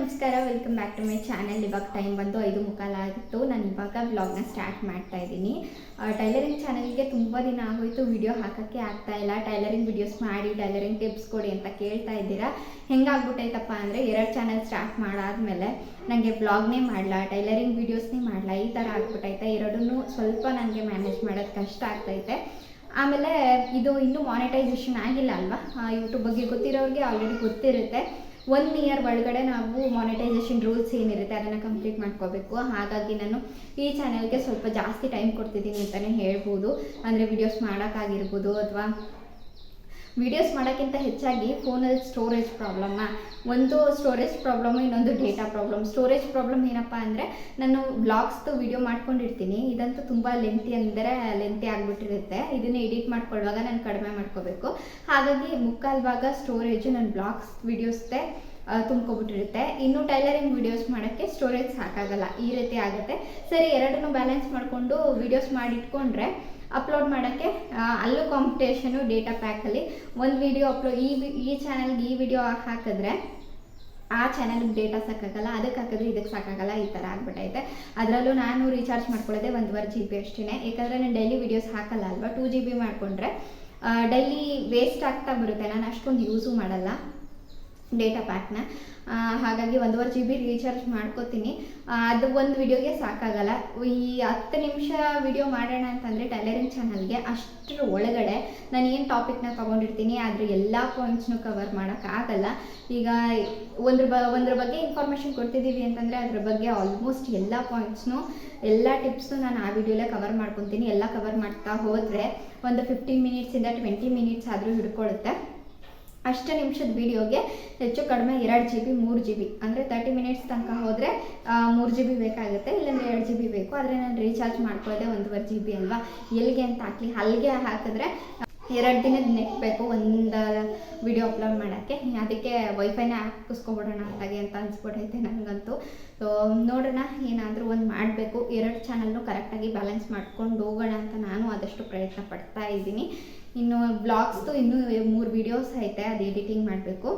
ನಮಸ್ಕಾರ, welcome back to my channel. ಇವಾಗ time ಬಂದು 5:15 ಆಗಿತ್ತು. ನಾನು ಇವಾಗ ವ್ಲಾಗ್ನ ಸ್ಟಾರ್ಟ್ ಮಾಡ್ತಾ ಇದ್ದೀನಿ. ಟೈಲರಿಂಗ್ ಚಾನಲ್ಗೆ ತುಂಬ ದಿನ ಆಗೋಯಿತು, ವಿಡಿಯೋ ಹಾಕೋಕ್ಕೆ ಆಗ್ತಾ ಇಲ್ಲ. ಟೈಲರಿಂಗ್ ವಿಡಿಯೋಸ್ ಮಾಡಿ, ಟೈಲರಿಂಗ್ ಟಿಪ್ಸ್ ಕೊಡಿ ಅಂತ ಕೇಳ್ತಾ ಇದ್ದೀರಾ. ಹೆಂಗಾಗ್ಬಿಟ್ಟೈತಪ್ಪ ಅಂದರೆ 2 ಚಾನಲ್ ಸ್ಟಾರ್ಟ್ ಮಾಡಾದ್ಮೇಲೆ ನನಗೆ ವ್ಲಾಗ್ನೇ ಮಾಡಲ್ಲ, ಟೈಲರಿಂಗ್ ವೀಡಿಯೋಸ್ನೇ ಮಾಡಲ್ಲ, ಈ ಥರ ಆಗ್ಬಿಟ್ಟೈತೆ. ಎರಡನ್ನೂ ಸ್ವಲ್ಪ ನನಗೆ ಮ್ಯಾನೇಜ್ ಮಾಡೋದು ಕಷ್ಟ ಆಗ್ತೈತೆ. ಆಮೇಲೆ ಇದು ಇನ್ನೂ ಮಾನಿಟೈಸೇಷನ್ ಆಗಿಲ್ಲ ಅಲ್ವಾ. ಯೂಟ್ಯೂಬ್ ಬಗ್ಗೆ ಗೊತ್ತಿರೋರಿಗೆ ಆಲ್ರೆಡಿ ಗೊತ್ತಿರುತ್ತೆ. 1 ಇಯರ್ ಒಳಗಡೆ ನಾವು ಮಾನಿಟೈಸೇಷನ್ ರೂಲ್ಸ್ ಏನಿರುತ್ತೆ ಅದನ್ನು ಕಂಪ್ಲೀಟ್ ಮಾಡ್ಕೋಬೇಕು. ಹಾಗಾಗಿ ನಾನು ಈ ಚಾನಲ್ಗೆ ಸ್ವಲ್ಪ ಜಾಸ್ತಿ ಟೈಮ್ ಕೊಡ್ತಿದ್ದೀನಿ ಅಂತಲೇ ಹೇಳ್ಬೋದು. ಅಂದರೆ ವಿಡಿಯೋಸ್ ಮಾಡೋಕ್ಕಾಗಿರ್ಬೋದು ಅಥವಾ ವಿಡಿಯೋಸ್ ಮಾಡೋಕ್ಕಿಂತ ಹೆಚ್ಚಾಗಿ ಫೋನಲ್ಲಿ ಸ್ಟೋರೇಜ್ ಪ್ರಾಬ್ಲಮ್ಮ. ಒಂದು ಸ್ಟೋರೇಜ್ ಪ್ರಾಬ್ಲಮ್ಮು, ಇನ್ನೊಂದು ಡೇಟಾ ಪ್ರಾಬ್ಲಮ್. ಸ್ಟೋರೇಜ್ ಪ್ರಾಬ್ಲಮ್ ಏನಪ್ಪ ಅಂದರೆ ನಾನು ವ್ಲಾಗ್ಸ್ದು ವಿಡಿಯೋ ಮಾಡ್ಕೊಂಡಿರ್ತೀನಿ, ಇದಂತೂ ತುಂಬ ಲೆಂತಿ ಆಗಿಬಿಟ್ಟಿರುತ್ತೆ. ಇದನ್ನು ಎಡಿಟ್ ಮಾಡ್ಕೊಳ್ಳುವಾಗ ನಾನು ಕಡಿಮೆ ಮಾಡ್ಕೋಬೇಕು. ಹಾಗಾಗಿ ಮುಕ್ಕಾಲು ಭಾಗ ಸ್ಟೋರೇಜು ನನ್ನ ವ್ಲಾಗ್ಸ್ ವಿಡಿಯೋಸ್ದೇ ತುಂಬ್ಕೊಬಿಟ್ಟಿರುತ್ತೆ. ಇನ್ನು ಟೈಲರಿಂಗ್ ವಿಡಿಯೋಸ್ ಮಾಡೋಕ್ಕೆ ಸ್ಟೋರೇಜ್ ಸಾಕಾಗಲ್ಲ, ಈ ರೀತಿ ಆಗುತ್ತೆ. ಸರಿ, ಎರಡನ್ನೂ ಬ್ಯಾಲೆನ್ಸ್ ಮಾಡಿಕೊಂಡು ವಿಡಿಯೋಸ್ ಮಾಡಿಟ್ಕೊಂಡ್ರೆ ಅಪ್ಲೋಡ್ ಮಾಡೋಕ್ಕೆ ಅಲ್ಲೂ ಕಾಂಪಿಟೇಷನು ಡೇಟಾ ಪ್ಯಾಕಲ್ಲಿ. ಒಂದು ವಿಡಿಯೋ ಈ ಚಾನಲ್ಗೆ ಈ ವಿಡಿಯೋ ಹಾಕಿದ್ರೆ ಆ ಚಾನಲ್ಗೆ ಡೇಟಾ ಸಾಕಾಗಲ್ಲ, ಅದಕ್ಕೆ ಹಾಕಿದ್ರೆ ಇದಕ್ಕೆ ಸಾಕಾಗಲ್ಲ, ಈ ಥರ ಆಗ್ಬಿಟ್ಟೈತೆ. ಅದರಲ್ಲೂ ನಾನು ರೀಚಾರ್ಜ್ ಮಾಡ್ಕೊಳ್ಳೋದೆ 1.5 GB ಅಷ್ಟೇ. ಯಾಕಂದರೆ ನಾನು ಡೈಲಿ ವೀಡಿಯೋಸ್ ಹಾಕಲ್ಲ ಅಲ್ವಾ. 2 GB ಮಾಡಿಕೊಂಡ್ರೆ ಡೈಲಿ ವೇಸ್ಟ್ ಆಗ್ತಾ ಬರುತ್ತೆ. ನಾನು ಅಷ್ಟೊಂದು ಯೂಸು ಮಾಡಲ್ಲ ಡೇಟಾ ಪ್ಯಾಕ್ನ. ಹಾಗಾಗಿ 1.5 GB ರೀಚಾರ್ಜ್ ಮಾಡ್ಕೋತೀನಿ. ಅದು ಒಂದು ವಿಡಿಯೋಗೆ ಸಾಕಾಗಲ್ಲ. ಈ 10 ನಿಮಿಷ ವಿಡಿಯೋ ಮಾಡೋಣ ಅಂತಂದರೆ ಟೈಲರಿಂಗ್ ಚಾನಲ್ಗೆ ಅಷ್ಟರ ಒಳಗಡೆ ನಾನು ಏನು ಟಾಪಿಕ್ನ ತೊಗೊಂಡಿರ್ತೀನಿ ಅದ್ರ ಎಲ್ಲ ಪಾಯಿಂಟ್ಸ್ನು ಕವರ್ ಮಾಡೋಕ್ಕಾಗಲ್ಲ. ಈಗ ಒಂದ್ರ ಬಗ್ಗೆ ಇನ್ಫಾರ್ಮೇಷನ್ ಕೊಡ್ತಿದ್ದೀವಿ ಅಂತಂದರೆ ಅದ್ರ ಬಗ್ಗೆ ಆಲ್ಮೋಸ್ಟ್ ಎಲ್ಲ ಪಾಯಿಂಟ್ಸ್ನು, ಎಲ್ಲ ಟಿಪ್ಸ್ನು ನಾನು ಆ ವಿಡಿಯೋಲೇ ಕವರ್ ಮಾಡ್ಕೊತೀನಿ. ಎಲ್ಲ ಕವರ್ ಮಾಡ್ತಾ ಹೋದರೆ ಒಂದು 15 ಮಿನಿಟ್ಸಿಂದ 20 ಮಿನಿಟ್ಸ್ ಆದರೂ ಹಿಡ್ಕೊಳ್ಳುತ್ತೆ. ಅಷ್ಟು ನಿಮಿಷದ ವೀಡಿಯೋಗೆ ಹೆಚ್ಚು ಕಡಿಮೆ 2 GB 3 GB ಅಂದರೆ 30 ಮಿನಿಟ್ಸ್ ತನಕ ಹೋದರೆ 3 GB ಬೇಕಾಗುತ್ತೆ, ಇಲ್ಲಾಂದರೆ 2 GB ಬೇಕು. ಆದರೆ ನಾನು ರೀಚಾರ್ಜ್ ಮಾಡ್ಕೊಳ್ಳೋದೆ 1.5 GB ಅಲ್ವಾ. ಎಲ್ಲಿಗೆ ಅಂತ ಹಾಕಲಿ, ಅಲ್ಲಿಗೆ ಹಾಕಿದ್ರೆ 2 ದಿನದ ನೆಟ್ ಬೇಕು ಒಂದು ವಿಡಿಯೋ ಅಪ್ಲೋಡ್ ಮಾಡೋಕ್ಕೆ. ಅದಕ್ಕೆ ವೈಫೈನೇ ಹಾಕಿಸ್ಕೊಬಿಡೋಣ ಅಂತ ಅನ್ಸ್ಬಿಟ್ಟೈತೆ ನನಗಂತೂ. ಸೊ ನೋಡೋಣ, ಏನಾದರೂ ಒಂದು ಮಾಡಬೇಕು. 2 ಚಾನಲ್ನು ಕರೆಕ್ಟಾಗಿ ಬ್ಯಾಲೆನ್ಸ್ ಮಾಡ್ಕೊಂಡು ಹೋಗೋಣ ಅಂತ ನಾನು ಆದಷ್ಟು ಪ್ರಯತ್ನ ಪಡ್ತಾ ಇದ್ದೀನಿ. ಇನ್ನು ಬ್ಲಾಗ್ಸ್ದು ಇನ್ನೂ 3 ವೀಡಿಯೋಸ್ ಐತೆ, ಅದು ಎಡಿಟಿಂಗ್ ಮಾಡಬೇಕು.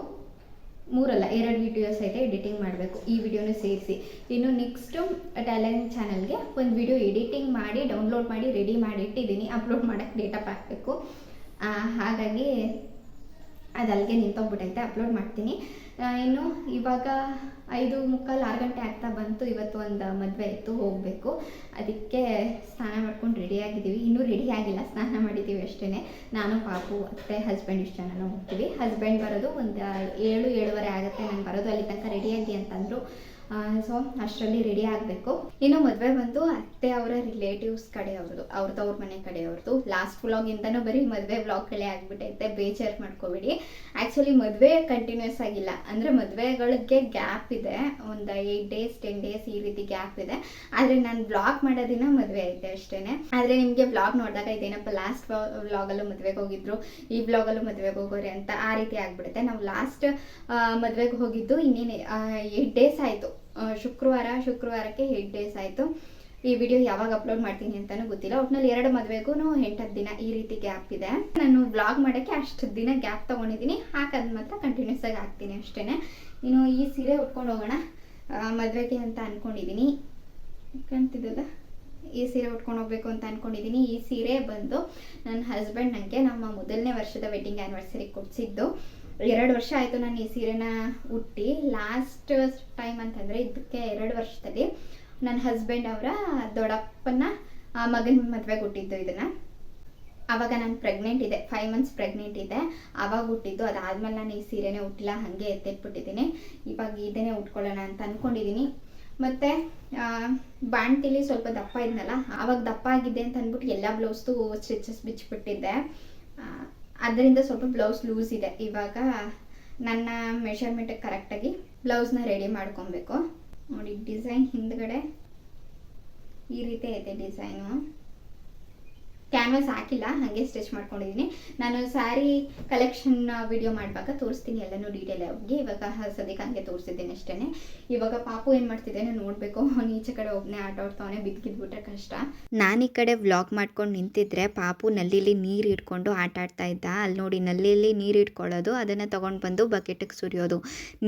3 ಅಲ್ಲ 2 ವೀಡಿಯೋಸ್ ಐತೆ, ಎಡಿಟಿಂಗ್ ಮಾಡಬೇಕು, ಈ ವಿಡಿಯೋನೂ ಸೇರಿಸಿ. ಇನ್ನು ನೆಕ್ಸ್ಟು ಟೈಲರಿಂಗ್ ಚಾನಲ್ಗೆ ಒಂದು ವಿಡಿಯೋ ಎಡಿಟಿಂಗ್ ಮಾಡಿ ಡೌನ್ಲೋಡ್ ಮಾಡಿ ರೆಡಿ ಮಾಡಿ ಇಟ್ಟಿದ್ದೀನಿ. ಅಪ್ಲೋಡ್ ಮಾಡೋಕ್ಕೆ ಡೇಟಾ ಪ್ಯಾಕ್ ಬೇಕು. ಹಾಗಾಗಿ ಅದು ಅಲ್ಲಿಗೆ ನಿಂತೋಗ್ಬಿಟ್ಟೈತೆ, ಅಪ್ಲೋಡ್ ಮಾಡ್ತೀನಿ. ಇನ್ನು ಇವಾಗ 5:45 6 ಗಂಟೆ ಆಗ್ತಾ ಬಂತು. ಇವತ್ತು ಒಂದು ಮದುವೆ ಇತ್ತು, ಹೋಗಬೇಕು. ಅದಕ್ಕೆ ಸ್ನಾನ ಮಾಡ್ಕೊಂಡು ರೆಡಿಯಾಗಿದ್ದೀವಿ. ಇನ್ನೂ ರೆಡಿ ಆಗಿಲ್ಲ, ಸ್ನಾನ ಮಾಡಿದ್ದೀವಿ ಅಷ್ಟೇ. ನಾನು ಪಾಪು ಅತ್ತೆ ಹಸ್ಬೆಂಡ್ ಇಷ್ಟು ಜನನೂ ಹೋಗ್ತೀವಿ. ಹಸ್ಬೆಂಡ್ ಬರೋದು ಒಂದು 7-7:30 ಆಗುತ್ತೆ ನಾನು ಬರೋದು. ಅಲ್ಲಿ ತನಕ ರೆಡಿಯಾಗಿ ಅಂತಂದರು. ಸೊ ಅಷ್ಟರಲ್ಲಿ ರೆಡಿ ಆಗಬೇಕು. ಇನ್ನು ಮದುವೆ ಬಂದು ಅತ್ತೆ ಅವರ ರಿಲೇಟಿವ್ಸ್ ಕಡೆಯವ್ರದ್ದು, ಅವ್ರ ಮನೆ ಕಡೆಯವ್ರದ್ದು. ಲಾಸ್ಟ್ ವ್ಲಾಗಿಂದನೂ ಬರೀ ಮದುವೆ ವ್ಲಾಗ್ಗಳೇ ಆಗಿಬಿಟ್ಟೈತೆ, ಬೇಜಾರು ಮಾಡ್ಕೋಬೇಡಿ. ಆ್ಯಕ್ಚುಲಿ ಮದುವೆ ಕಂಟಿನ್ಯೂಸ್ ಆಗಿಲ್ಲ, ಅಂದರೆ ಮದುವೆಗಳಿಗೆ ಗ್ಯಾಪ್ ಇದೆ, ಒಂದು 8 days 10 days ಈ ರೀತಿ ಗ್ಯಾಪ್ ಇದೆ. ಆದರೆ ನಾನು ವ್ಲಾಗ್ ಮಾಡೋದಿನ ಮದುವೆ ಐತೆ ಅಷ್ಟೇ. ಆದರೆ ನಿಮಗೆ ವ್ಲಾಗ್ ನೋಡಿದಾಗ ಇದೇನಪ್ಪ ಲಾಸ್ಟ್ ವ್ಲಾಗಲ್ಲೂ ಮದುವೆಗೆ ಹೋಗಿದ್ರು, ಈ ವ್ಲಾಗಲ್ಲೂ ಮದುವೆಗೆ ಹೋಗೋರೆ ಅಂತ ಆ ರೀತಿ ಆಗಿಬಿಡುತ್ತೆ. ನಾವು ಲಾಸ್ಟ್ ಮದುವೆಗೆ ಹೋಗಿದ್ದು ಇನ್ನೇನು 8 days ಆಯಿತು. ಶುಕ್ರವಾರಕ್ಕೆ 8 days ಆಯಿತು. ಈ ವಿಡಿಯೋ ಯಾವಾಗ ಅಪ್ಲೋಡ್ ಮಾಡ್ತೀನಿ ಅಂತಲೂ ಗೊತ್ತಿಲ್ಲ. ಒಟ್ಟಿನಲ್ಲಿ 2 ಮದುವೆಗೂ 8 ದಿನ ಈ ರೀತಿ ಗ್ಯಾಪ್ ಇದೆ. ನಾನು ವ್ಲಾಗ್ ಮಾಡೋಕ್ಕೆ ಅಷ್ಟು ದಿನ ಗ್ಯಾಪ್ ತೊಗೊಂಡಿದ್ದೀನಿ. ಹಾಕೋದು ಮಾತ್ರ ಕಂಟಿನ್ಯೂಸ್ ಆಗಿ ಹಾಕ್ತೀನಿ ಅಷ್ಟೇ. ಇನ್ನು ಈ ಸೀರೆ ಉಟ್ಕೊಂಡು ಹೋಗೋಣ ಮದುವೆಗೆ ಅಂತ ಅಂದ್ಕೊಂಡಿದ್ದೀನಿ. ಕಾಣ್ತಿದ್ದಲ್ಲ, ಈ ಸೀರೆ ಉಟ್ಕೊಂಡು ಹೋಗ್ಬೇಕು ಅಂತ ಅಂದ್ಕೊಂಡಿದ್ದೀನಿ. ಈ ಸೀರೆ ಬಂದು ನನ್ನ ಹಸ್ಬೆಂಡ್ ನನಗೆ ನಮ್ಮ ಮೊದಲನೇ ವರ್ಷದ ವೆಡ್ಡಿಂಗ್ ಆ್ಯನಿವರ್ಸರಿ ಕೊಡಿಸಿದ್ದು. 2 ವರ್ಷ ಆಯಿತು ನಾನು ಈ ಸೀರೆನ ಉಟ್ಟಿ. ಲಾಸ್ಟ್ ಟೈಮ್ ಅಂತಂದರೆ ಇದಕ್ಕೆ 2 ವರ್ಷದಲ್ಲಿ ನನ್ನ ಹಸ್ಬೆಂಡ್ ಅವರ ದೊಡ್ಡಪ್ಪನ ಮಗನ ಮದುವೆಗೆ ಹುಟ್ಟಿದ್ದು ಇದನ್ನು. ಆವಾಗ ನಾನು ಪ್ರೆಗ್ನೆಂಟ್ ಇದೆ, 5 months ಪ್ರೆಗ್ನೆಂಟ್ ಇದೆ, ಆವಾಗ ಹುಟ್ಟಿದ್ದು. ಅದಾದಮೇಲೆ ನಾನು ಈ ಸೀರೆನೇ ಉಟ್ಟಿಲ್ಲ, ಹಾಗೆ ಎತ್ತಿಟ್ಬಿಟ್ಟಿದ್ದೀನಿ. ಇವಾಗ ಇದನ್ನೇ ಉಟ್ಕೊಳ್ಳೋಣ ಅಂತ ಅಂದ್ಕೊಂಡಿದ್ದೀನಿ. ಮತ್ತು ಬಾಣ್ತಿಲಿ ಸ್ವಲ್ಪ ದಪ್ಪ ಇದ್ನಲ್ಲ, ಆವಾಗ ದಪ್ಪ ಆಗಿದ್ದೆ ಅಂತ ಅಂದ್ಬಿಟ್ಟು ಎಲ್ಲ ಬ್ಲೌಸ್ದು ಸ್ಟಿಚಸ್ ಬಿಚ್ಚಿಬಿಟ್ಟಿದ್ದೆ. ಅದರಿಂದ ಸ್ವಲ್ಪ ಬ್ಲೌಸ್ ಲೂಸ್ ಇದೆ. ಇವಾಗ ನನ್ನ ಮೆಷರ್ಮೆಂಟಿಗೆ ಕರೆಕ್ಟಾಗಿ ಬ್ಲೌಸ್ನ ರೆಡಿ ಮಾಡ್ಕೊಬೇಕು. ನೋಡಿ, ಡಿಸೈನ್ ಹಿಂದ್ಗಡೆ ಈ ರೀತಿ ಐತೆ ಡಿಸೈನು. ಕ್ಯಾನ್ವಾಸ್ ಹಾಕಿಲ್ಲ, ಹಾಗೆ ಸ್ಟಿಚ್ ಮಾಡ್ಕೊಂಡಿದ್ದೀನಿ. ನಾನು ಸ್ಯಾರಿ ಕಲೆಕ್ಷನ್ ವಿಡಿಯೋ ಮಾಡುವಾಗ ತೋರಿಸ್ತೀನಿ ಎಲ್ಲನೂ ಡೀಟೇಲ್ ಆಗಿ. ಇವಾಗ ಸದ್ಯಕ್ಕೆ ಹಂಗೆ ತೋರಿಸಿದ್ದೀನಿ ಅಷ್ಟೇ. ಇವಾಗ ಪಾಪು ಏನು ಮಾಡ್ತಿದ್ದೇನೆ ನೋಡಬೇಕು. ಅವ್ನು ಈಚೆ ಕಡೆ ಒಬ್ಬನೇ ಆಟ ಆಡ್ತಾವನೆ, ಬಿದ್ದುಬಿಟ್ರೆ ಕಷ್ಟ. ನಾನು ಈ ಕಡೆ ವ್ಲಾಗ್ ಮಾಡ್ಕೊಂಡು ನಿಂತಿದ್ರೆ ಪಾಪು ನಲ್ಲಿಲಿ ನೀರು ಇಟ್ಕೊಂಡು ಆಟ ಆಡ್ತಾ ಇದ್ದ. ಅಲ್ಲಿ ನೋಡಿ ನಲ್ಲಿಲಿ ನೀರು ಇಟ್ಕೊಳ್ಳೋದು, ಅದನ್ನು ತೊಗೊಂಡು ಬಂದು ಬಕೆಟಿಗೆ ಸುರಿಯೋದು.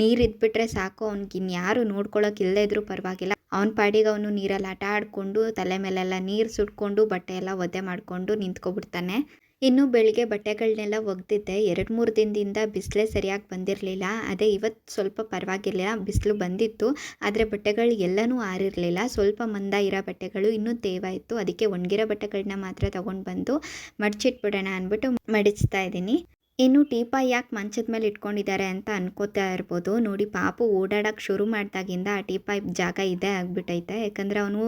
ನೀರು ಇದ್ಬಿಟ್ರೆ ಸಾಕು, ಅವ್ನಿಗೆ ಇನ್ಯಾರು ನೋಡ್ಕೊಳ್ಳೋಕೆ ಇಲ್ಲದೇ ಇದ್ರೂ ಪರವಾಗಿಲ್ಲ, ಅವನ ಪಾಡಿಗೆ ಅವನು ನೀರಲ್ಲಿ ಆಟ ಆಡಿಕೊಂಡು ತಲೆ ಮೇಲೆಲ್ಲ ನೀರು ಸುಟ್ಕೊಂಡು ಬಟ್ಟೆ ಎಲ್ಲ ಒದ್ದೆ ಮಾಡಿಕೊಂಡು ನಿಂತ್ಕೊಬಿಡ್ತಾನೆ. ಇನ್ನು ಬೆಳಿಗ್ಗೆ ಬಟ್ಟೆಗಳನ್ನೆಲ್ಲ ಒಗೆದಿದ್ದೆ. 2-3 ದಿನದಿಂದ ಬಿಸಿಲೇ ಸರಿಯಾಗಿ ಬಂದಿರಲಿಲ್ಲ. ಅದೇ ಇವತ್ತು ಸ್ವಲ್ಪ ಪರವಾಗಿರಲಿಲ್ಲ, ಬಿಸಿಲು ಬಂದಿತ್ತು. ಆದರೆ ಬಟ್ಟೆಗಳು ಎಲ್ಲನೂ ಆರಿರಲಿಲ್ಲ. ಸ್ವಲ್ಪ ಮಂದ ಇರೋ ಬಟ್ಟೆಗಳು ಇನ್ನೂ ತೇವ ಇತ್ತು. ಅದಕ್ಕೆ ಒಣಗಿರೋ ಬಟ್ಟೆಗಳನ್ನ ಮಾತ್ರ ತೊಗೊಂಡು ಬಂದು ಮಡಚಿಟ್ಬಿಡೋಣ ಅಂದ್ಬಿಟ್ಟು ಮಡಚ್ತಾ ಇದ್ದೀನಿ. ಇನ್ನು ಟೀಪಾಯ್ ಯಾಕೆ ಮಂಚದ ಮೇಲೆ ಇಟ್ಕೊಂಡಿದ್ದಾರೆ ಅಂತ ಅನ್ಕೋತಾ ಇರ್ಬೋದು. ನೋಡಿ ಪಾಪು ಓಡಾಡೋಕ್ಕೆ ಶುರು ಮಾಡಿದಾಗಿಂದ ಆ ಟೀಪಾಯ್ ಜಾಗ ಇದೇ ಆಗಿಬಿಟ್ಟೈತೆ. ಯಾಕಂದರೆ ಅವನು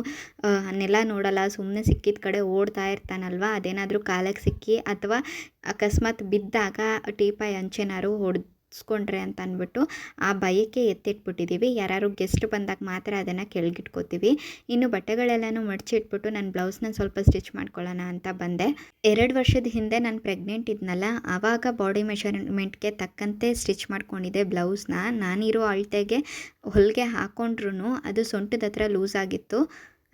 ನೆಲ ನೋಡಲ್ಲ, ಸುಮ್ಮನೆ ಸಿಕ್ಕಿದ ಕಡೆ ಓಡ್ತಾ ಇರ್ತಾನಲ್ವ. ಅದೇನಾದರೂ ಕಾಲಿಗೆ ಸಿಕ್ಕಿ ಅಥವಾ ಅಕಸ್ಮಾತ್ ಬಿದ್ದಾಗ ಟೀಪಾಯ್ ಅಂಚೇನಾರು ಹೊಡೆಸ್ಕೊಂಡ್ರೆ ಅಂತ ಅಂದ್ಬಿಟ್ಟು ಆ ಭಯಕ್ಕೆ ಎತ್ತಿಟ್ಬಿಟ್ಟಿದ್ದೀವಿ. ಯಾರು ಗೆಸ್ಟ್ ಬಂದಾಗ ಮಾತ್ರ ಅದನ್ನು ಕೆಳಗಿಟ್ಕೋತೀವಿ. ಇನ್ನು ಬಟ್ಟೆಗಳೆಲ್ಲನೂ ಮಡಚಿಟ್ಬಿಟ್ಟು ನಾನು ಬ್ಲೌಸ್ನ ಸ್ವಲ್ಪ ಸ್ಟಿಚ್ ಮಾಡ್ಕೊಳ್ಳೋಣ ಅಂತ ಬಂದೆ. 2 ವರ್ಷದ ಹಿಂದೆ ನಾನು ಪ್ರೆಗ್ನೆಂಟ್ ಇದ್ನಲ್ಲ, ಆವಾಗ ಬಾಡಿ ಮೆಷರ್ಮೆಂಟ್ಗೆ ತಕ್ಕಂತೆ ಸ್ಟಿಚ್ ಮಾಡ್ಕೊಂಡಿದ್ದೆ ಬ್ಲೌಸ್ನ. ನಾನಿರೋ ಅಳತೆಗೆ ಹೊಲಿಗೆ ಹಾಕ್ಕೊಂಡ್ರೂ ಅದು ಸೊಂಟದ ಹತ್ರ ಲೂಸ್ ಆಗಿತ್ತು.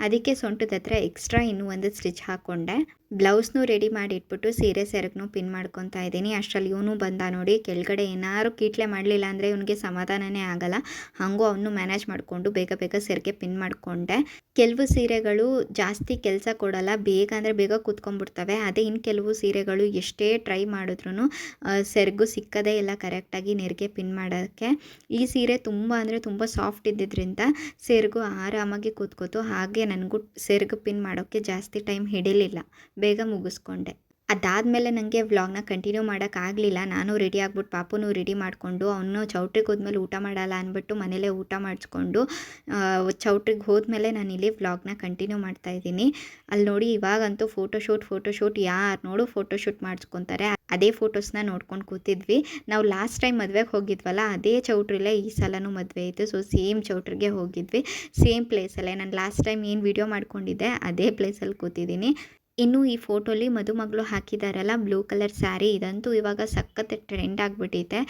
ಅದಕ್ಕೆ ಸೊಂಟದ ಹತ್ರ ಎಕ್ಸ್ಟ್ರಾ ಇನ್ನೂ ಒಂದು ಸ್ಟಿಚ್ ಹಾಕ್ಕೊಂಡೆ. ಬ್ಲೌಸ್ನೂ ರೆಡಿ ಮಾಡಿ ಇಟ್ಬಿಟ್ಟು ಸೀರೆ ಸೆರಗನ್ನು ಪಿನ್ ಮಾಡ್ಕೊತಾ ಇದ್ದೀನಿ. ಅಷ್ಟರಲ್ಲಿ ಇವನು ಬಂದ ನೋಡಿ. ಕೆಳಗಡೆ ಏನಾರು ಕೀಟ್ಲೆ ಮಾಡಲಿಲ್ಲ ಅಂದರೆ ಇವನಿಗೆ ಸಮಾಧಾನನೇ ಆಗಲ್ಲ. ಹಾಗೂ ಅವನು ಮ್ಯಾನೇಜ್ ಮಾಡಿಕೊಂಡು ಬೇಗ ಬೇಗ ಸೆರಗೆ ಪಿನ್ ಮಾಡಿಕೊಂಡೆ. ಕೆಲವು ಸೀರೆಗಳು ಜಾಸ್ತಿ ಕೆಲಸ ಕೊಡಲ್ಲ, ಬೇಗ ಅಂದರೆ ಬೇಗ ಕೂತ್ಕೊಂಡ್ಬಿಡ್ತವೆ. ಅದೇ ಇನ್ನು ಕೆಲವು ಸೀರೆಗಳು ಎಷ್ಟೇ ಟ್ರೈ ಮಾಡಿದ್ರೂ ಸೆರಗು ಸಿಕ್ಕದೇ ಇಲ್ಲ ಕರೆಕ್ಟಾಗಿ ನೆರಿಗೆ ಪಿನ್ ಮಾಡೋಕ್ಕೆ. ಈ ಸೀರೆ ತುಂಬ ಅಂದರೆ ತುಂಬ ಸಾಫ್ಟ್ ಇದ್ದಿದ್ದರಿಂದ ಸೆರಗು ಆರಾಮಾಗಿ ಕೂತ್ಕೋತು. ಹಾಗೆ ನನಗೂ ಸೆರಗು ಪಿನ್ ಮಾಡೋಕ್ಕೆ ಜಾಸ್ತಿ ಟೈಮ್ ಹಿಡಿಲಿಲ್ಲ, ಬೇಗ ಮುಗಿಸ್ಕೊಂಡೆ. ಅದಾದಮೇಲೆ ನನಗೆ ವ್ಲಾಗ್ನ ಕಂಟಿನ್ಯೂ ಮಾಡೋಕ್ಕಾಗಲಿಲ್ಲ. ನಾನು ರೆಡಿ ಆಗ್ಬಿಟ್ಟು ಪಾಪುನೂ ರೆಡಿ ಮಾಡಿಕೊಂಡು ಅವನು ಚೌಟ್ರಿಗೆ ಹೋದ್ಮೇಲೆ ಊಟ ಮಾಡಲ್ಲ ಅಂದ್ಬಿಟ್ಟು ಮನೇಲೇ ಊಟ ಮಾಡಿಸ್ಕೊಂಡು ಚೌಟ್ರಿಗೆ ಹೋದ್ಮೇಲೆ ನಾನಿಲ್ಲಿ ವ್ಲಾಗ್ನ ಕಂಟಿನ್ಯೂ ಮಾಡ್ತಾಯಿದ್ದೀನಿ. ಅಲ್ಲಿ ನೋಡಿ ಇವಾಗಂತೂ ಫೋಟೋಶೂಟ್ ಯಾರು ನೋಡು ಫೋಟೋಶೂಟ್ ಮಾಡಿಸ್ಕೊತಾರೆ. ಅದೇ ಫೋಟೋಸ್ನ ನೋಡ್ಕೊಂಡು ಕೂತಿದ್ವಿ. ನಾವು ಲಾಸ್ಟ್ ಟೈಮ್ ಮದುವೆಗೆ ಹೋಗಿದ್ವಲ್ಲ, ಅದೇ ಚೌಟ್ರಿಲೇ ಈ ಸಲನೂ ಮದುವೆ ಇತ್ತು. ಸೊ ಸೇಮ್ ಚೌಟ್ರಿಗೆ ಹೋಗಿದ್ವಿ, ಸೇಮ್ ಪ್ಲೇಸಲ್ಲೇ. ನಾನು ಲಾಸ್ಟ್ ಟೈಮ್ ಏನು ವಿಡಿಯೋ ಮಾಡ್ಕೊಂಡಿದ್ದೆ ಅದೇ ಪ್ಲೇಸಲ್ಲಿ ಕೂತಿದ್ದೀನಿ. ಇನ್ನು ಈ ಫೋಟೋಲಿ ಮದುಮಗಳು ಹಾಕಿದಾರಲ್ಲ ಬ್ಲೂ ಕಲರ್ ಸ್ಯಾರಿ, ಇದಂತೂ ಇವಾಗ ಸಖತ್ ಟ್ರೆಂಡ್ ಆಗಿಬಿಟ್ಟಿದೆ.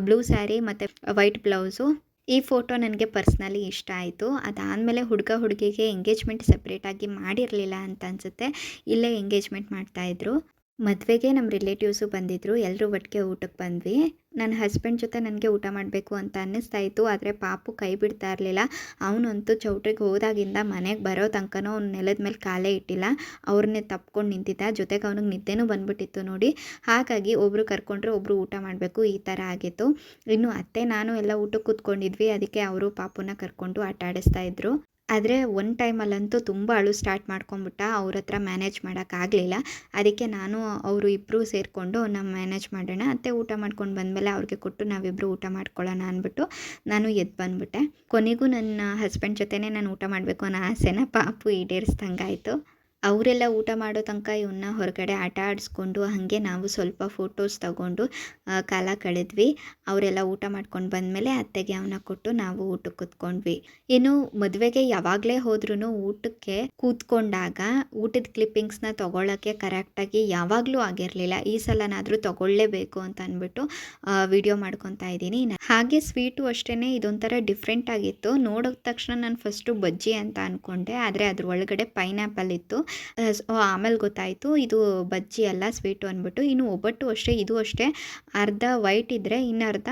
ಬ್ಲೂ ಸ್ಯಾರಿ ಮತ್ತು ವೈಟ್ ಬ್ಲೌಸು. ಈ ಫೋಟೋ ನನಗೆ ಪರ್ಸ್ನಲಿ ಇಷ್ಟ ಆಯಿತು. ಅದಾದಮೇಲೆ ಹುಡುಗಿಗೆ ಎಂಗೇಜ್ಮೆಂಟ್ ಸಪ್ರೇಟಾಗಿ ಮಾಡಿರಲಿಲ್ಲ ಅಂತ ಅನಿಸುತ್ತೆ, ಇಲ್ಲೇ ಎಂಗೇಜ್ಮೆಂಟ್ ಮಾಡ್ತಾಯಿದ್ರು. ಮದುವೆಗೆ ನಮ್ಮ ರಿಲೇಟಿವ್ಸು ಬಂದಿದ್ದರು. ಎಲ್ಲರೂ ಒಟ್ಟಿಗೆ ಊಟಕ್ಕೆ ಬಂದ್ವಿ. ನನ್ನ ಹಸ್ಬೆಂಡ್ ಜೊತೆ ನನಗೆ ಊಟ ಮಾಡಬೇಕು ಅಂತ ಅನ್ನಿಸ್ತಾ ಇತ್ತು. ಆದರೆ ಪಾಪು ಕೈ ಬಿಡ್ತಾ ಇರಲಿಲ್ಲ. ಅವನಂತೂ ಚೌಟ್ರಿಗೆ ಹೋದಾಗಿಂದ ಮನೆಗೆ ಬರೋ ತನಕನೂ ಅವ್ನು ನೆಲದ ಮೇಲೆ ಕಾಲೇ ಇಟ್ಟಿಲ್ಲ, ಅವ್ರನ್ನೇ ತಪ್ಕೊಂಡು ನಿಂತಿದ್ದ. ಜೊತೆಗೆ ಅವ್ನಿಗೆ ನಿದ್ದೆನೂ ಬಂದುಬಿಟ್ಟಿತ್ತು ನೋಡಿ. ಹಾಗಾಗಿ ಒಬ್ಬರು ಕರ್ಕೊಂಡ್ರೆ ಒಬ್ಬರು ಊಟ ಮಾಡಬೇಕು, ಈ ಥರ ಆಗಿತ್ತು. ಇನ್ನು ಅತ್ತೆ ನಾನು ಎಲ್ಲ ಊಟಕ್ಕೆ ಕೂತ್ಕೊಂಡಿದ್ವಿ. ಅದಕ್ಕೆ ಅವರು ಪಾಪುನ ಕರ್ಕೊಂಡು ಆಟ ಆಡಿಸ್ತಾ ಇದ್ರು. ಆದರೆ ಒಂದು ಟೈಮಲ್ಲಂತೂ ತುಂಬ ಅಳು ಸ್ಟಾರ್ಟ್ ಮಾಡ್ಕೊಂಬಿಟ್ಟ. ಅವ್ರ ಹತ್ರ ಮ್ಯಾನೇಜ್ ಮಾಡೋಕ್ಕಾಗಲಿಲ್ಲ. ಅದಕ್ಕೆ ನಾನು ಅವರು ಇಬ್ಬರು ಸೇರಿಕೊಂಡು ನಾವು ಮ್ಯಾನೇಜ್ ಮಾಡೋಣ, ಅತ್ತೆ ಊಟ ಮಾಡ್ಕೊಂಡು ಬಂದಮೇಲೆ ಅವ್ರಿಗೆ ಕೊಟ್ಟು ನಾವಿಬ್ಬರು ಊಟ ಮಾಡ್ಕೊಳ್ಳೋಣ ಅಂದ್ಬಿಟ್ಟು ನಾನು ಎದ್ದು ಬಂದುಬಿಟ್ಟೆ. ಕೊನೆಗೂ ನನ್ನ ಹಸ್ಬೆಂಡ್ ಜೊತೆನೇ ನಾನು ಊಟ ಮಾಡಬೇಕು ಅನ್ನೋ ಆಸೆನ ಪಾಪು ಈಡೇರಿಸ್ದಂಗಾಯಿತು. ಅವರೆಲ್ಲ ಊಟ ಮಾಡೋ ತನಕ ಇವನ್ನ ಹೊರಗಡೆ ಆಟ ಆಡಿಸ್ಕೊಂಡು ಹಾಗೆ ನಾವು ಸ್ವಲ್ಪ ಫೋಟೋಸ್ ತಗೊಂಡು ಕಾಲ ಕಳೆದ್ವಿ. ಅವರೆಲ್ಲ ಊಟ ಮಾಡ್ಕೊಂಡು ಬಂದಮೇಲೆ ಅತ್ತೆಗೆ ಅವನ್ನ ಕೊಟ್ಟು ನಾವು ಊಟಕ್ಕೆ ಕೂತ್ಕೊಂಡ್ವಿ. ಇನ್ನು ಮದುವೆಗೆ ಯಾವಾಗಲೇ ಹೋದ್ರೂ ಊಟಕ್ಕೆ ಕೂತ್ಕೊಂಡಾಗ ಊಟದ ಕ್ಲಿಪ್ಪಿಂಗ್ಸ್ನ ತೊಗೊಳ್ಳೋಕ್ಕೆ ಕರೆಕ್ಟಾಗಿ ಯಾವಾಗಲೂ ಆಗಿರಲಿಲ್ಲ. ಈ ಸಲನಾದರೂ ತೊಗೊಳ್ಳೇಬೇಕು ಅಂತ ಅಂದ್ಬಿಟ್ಟು ವಿಡಿಯೋ ಮಾಡ್ಕೊತಾ ಇದ್ದೀನಿ. ಹಾಗೆ ಸ್ವೀಟು ಅಷ್ಟೇ, ಇದೊಂಥರ ಡಿಫ್ರೆಂಟ್ ಆಗಿತ್ತು. ನೋಡೋದ ತಕ್ಷಣ ನಾನು ಫಸ್ಟು ಬಜ್ಜಿ ಅಂತ ಅಂದ್ಕೊಂಡೆ, ಆದರೆ ಅದ್ರ ಒಳಗಡೆ ಪೈನಾಪಲ್ ಇತ್ತು. ಆಮೇಲೆ ಗೊತ್ತಾಯಿತು ಇದು ಬಜ್ಜಿ ಅಲ್ಲ ಸ್ವೀಟು ಅಂದ್ಬಿಟ್ಟು. ಇನ್ನು ಒಬ್ಬಟ್ಟು ಅಷ್ಟೇ, ಇದು ಅಷ್ಟೇ ಅರ್ಧ ವೈಟ್ ಇದ್ದರೆ ಇನ್ನು ಅರ್ಧ